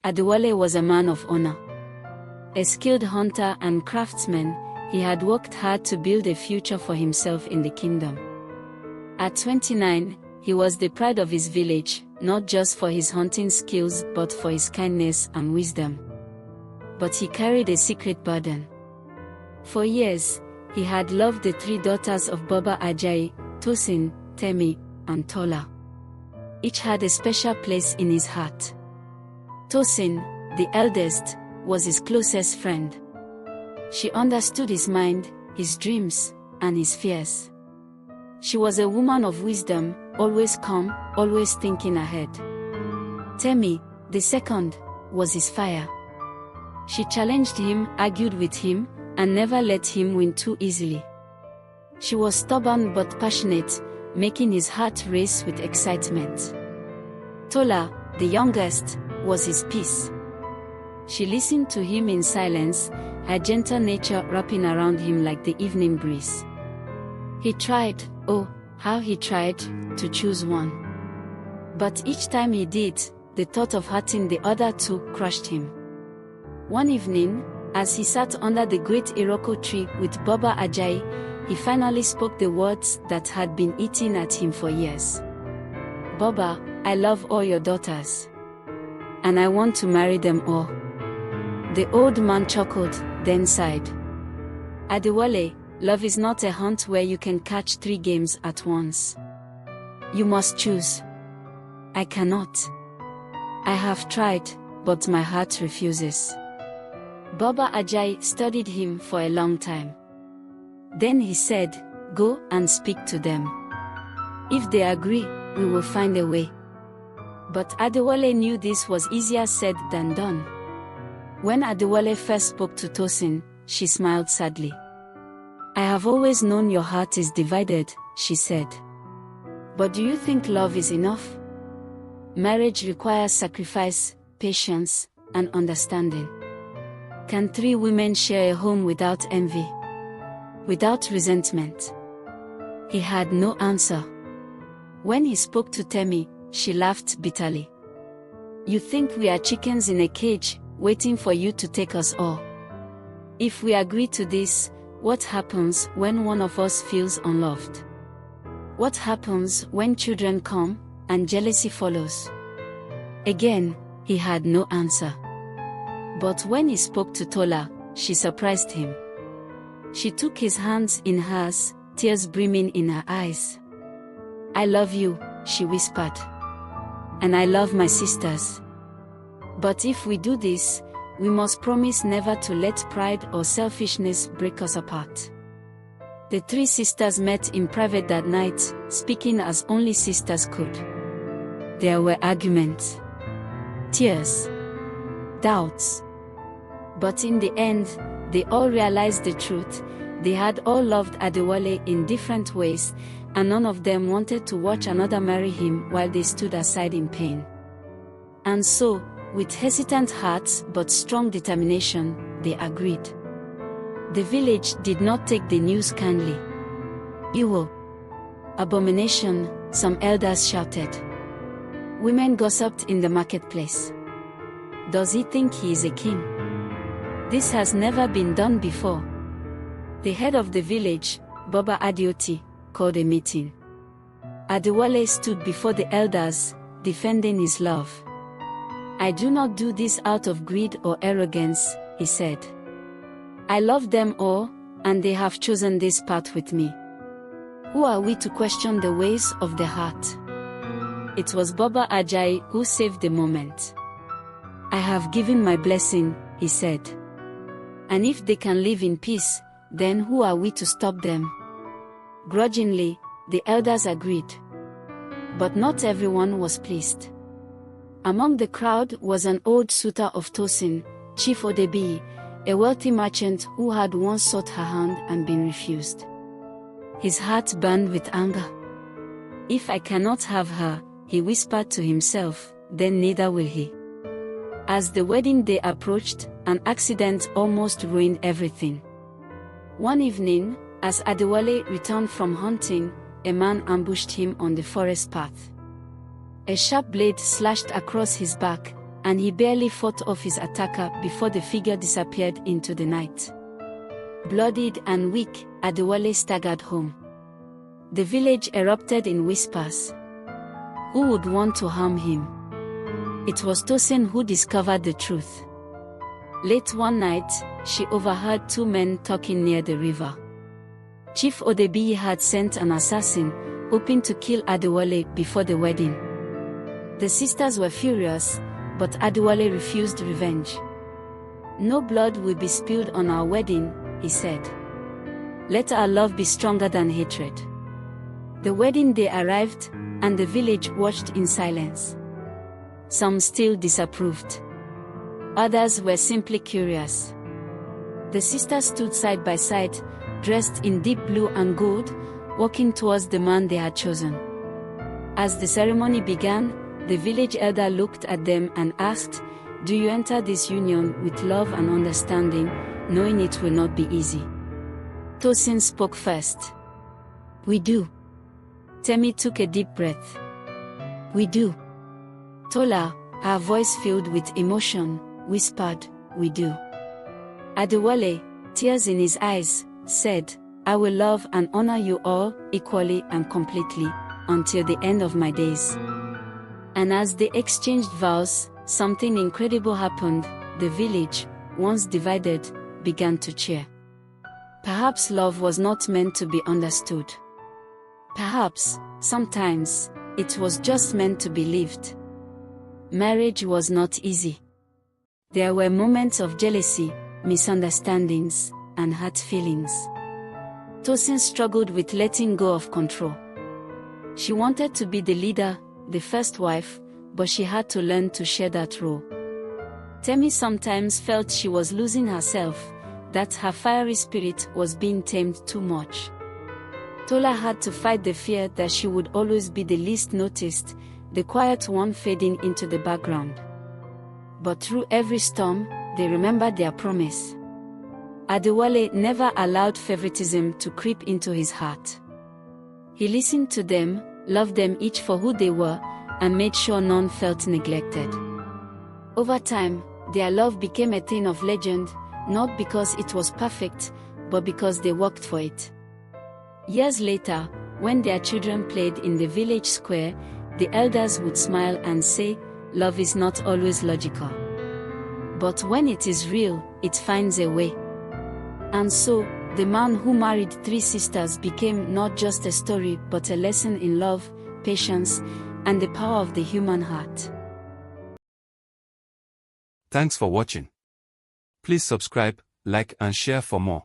Adewale was a man of honor. A skilled hunter and craftsman, he had worked hard to build a future for himself in the kingdom. At 29, he was the pride of his village, not just for his hunting skills but for his kindness and wisdom. But he carried a secret burden. For years, he had loved the three daughters of Baba Ajayi, Tosin, Temi, and Tola. Each had a special place in his heart. Tosin, the eldest, was his closest friend. She understood his mind, his dreams, and his fears. She was a woman of wisdom, always calm, always thinking ahead. Temi, the second, was his fire. She challenged him, argued with him, and never let him win too easily. She was stubborn but passionate, making his heart race with excitement. Tola, the youngest, was his peace. She listened to him in silence, her gentle nature wrapping around him like the evening breeze. He tried, oh, how he tried, to choose one. But each time he did, the thought of hurting the other two crushed him. One evening, as he sat under the great Iroko tree with Baba Ajayi, he finally spoke the words that had been eating at him for years. "Baba, I love all your daughters. And I want to marry them all." The old man chuckled, then sighed. "Adewale, love is not a hunt where you can catch 3 games at once. You must choose." "I cannot. I have tried, but my heart refuses." Baba Ajayi studied him for a long time. Then he said, "Go and speak to them. If they agree, we will find a way." But Adewale knew this was easier said than done. When Adewale first spoke to Tosin, she smiled sadly. "I have always known your heart is divided," she said. "But do you think love is enough? Marriage requires sacrifice, patience, and understanding. Can 3 women share a home without envy? Without resentment?" He had no answer. When he spoke to Temi, she laughed bitterly. "You think we are chickens in a cage, waiting for you to take us all? If we agree to this, what happens when one of us feels unloved? What happens when children come, and jealousy follows?" Again, he had no answer. But when he spoke to Tola, she surprised him. She took his hands in hers, tears brimming in her eyes. "I love you," she whispered. "And I love my sisters. But if we do this, we must promise never to let pride or selfishness break us apart." The 3 sisters met in private that night, speaking as only sisters could. There were arguments, tears, doubts. But in the end, they all realized the truth. They had all loved Adewale in different ways, and none of them wanted to watch another marry him while they stood aside in pain. And so, with hesitant hearts but strong determination, they agreed. The village did not take the news kindly. "Evil! Abomination!" some elders shouted. Women gossiped in the marketplace. "Does he think he is a king? This has never been done before." The head of the village, Baba Adeoti, called a meeting. Adewale stood before the elders, defending his love. "I do not do this out of greed or arrogance," he said. "I love them all, and they have chosen this path with me. Who are we to question the ways of the heart?" It was Baba Ajayi who saved the moment. "I have given my blessing," he said. "And if they can live in peace, then who are we to stop them?" Grudgingly, the elders agreed. But not everyone was pleased. Among the crowd was an old suitor of Tosin, Chief Odebi, a wealthy merchant who had once sought her hand and been refused. His heart burned with anger. "If I cannot have her," he whispered to himself, "then neither will he." As the wedding day approached, an accident almost ruined everything. One evening, as Adewale returned from hunting, a man ambushed him on the forest path. A sharp blade slashed across his back, and he barely fought off his attacker before the figure disappeared into the night. Bloodied and weak, Adewale staggered home. The village erupted in whispers. Who would want to harm him? It was Tosin who discovered the truth. Late one night, she overheard two men talking near the river. Chief Odebiyi had sent an assassin, hoping to kill Adewale before the wedding. The sisters were furious, but Adewale refused revenge. "No blood will be spilled on our wedding," he said. "Let our love be stronger than hatred." The wedding day arrived, and the village watched in silence. Some still disapproved. Others were simply curious. The sisters stood side by side, dressed in deep blue and gold, walking towards the man they had chosen. As the ceremony began, the village elder looked at them and asked, "Do you enter this union with love and understanding, knowing it will not be easy?" Tosin spoke first. "We do." Temi took a deep breath. "We do." Tola, her voice filled with emotion, whispered, "We do." Adewale, tears in his eyes, said, "I will love and honor you all, equally and completely, until the end of my days." And as they exchanged vows, something incredible happened. The village, once divided, began to cheer. Perhaps love was not meant to be understood. Perhaps, sometimes, it was just meant to be lived. Marriage was not easy. There were moments of jealousy, misunderstandings, and hurt feelings. Tosin struggled with letting go of control. She wanted to be the leader, the first wife, but she had to learn to share that role. Temi sometimes felt she was losing herself, that her fiery spirit was being tamed too much. Tola had to fight the fear that she would always be the least noticed, the quiet one fading into the background. But through every storm, they remembered their promise. Adewale never allowed favoritism to creep into his heart. He listened to them, loved them each for who they were, and made sure none felt neglected. Over time, their love became a thing of legend, not because it was perfect, but because they worked for it. Years later, when their children played in the village square, the elders would smile and say, "Love is not always logical. But when it is real, it finds a way." And so, the man who married three sisters became not just a story but a lesson in love, patience, and the power of the human heart. Thanks for watching. Please subscribe, like and share for more.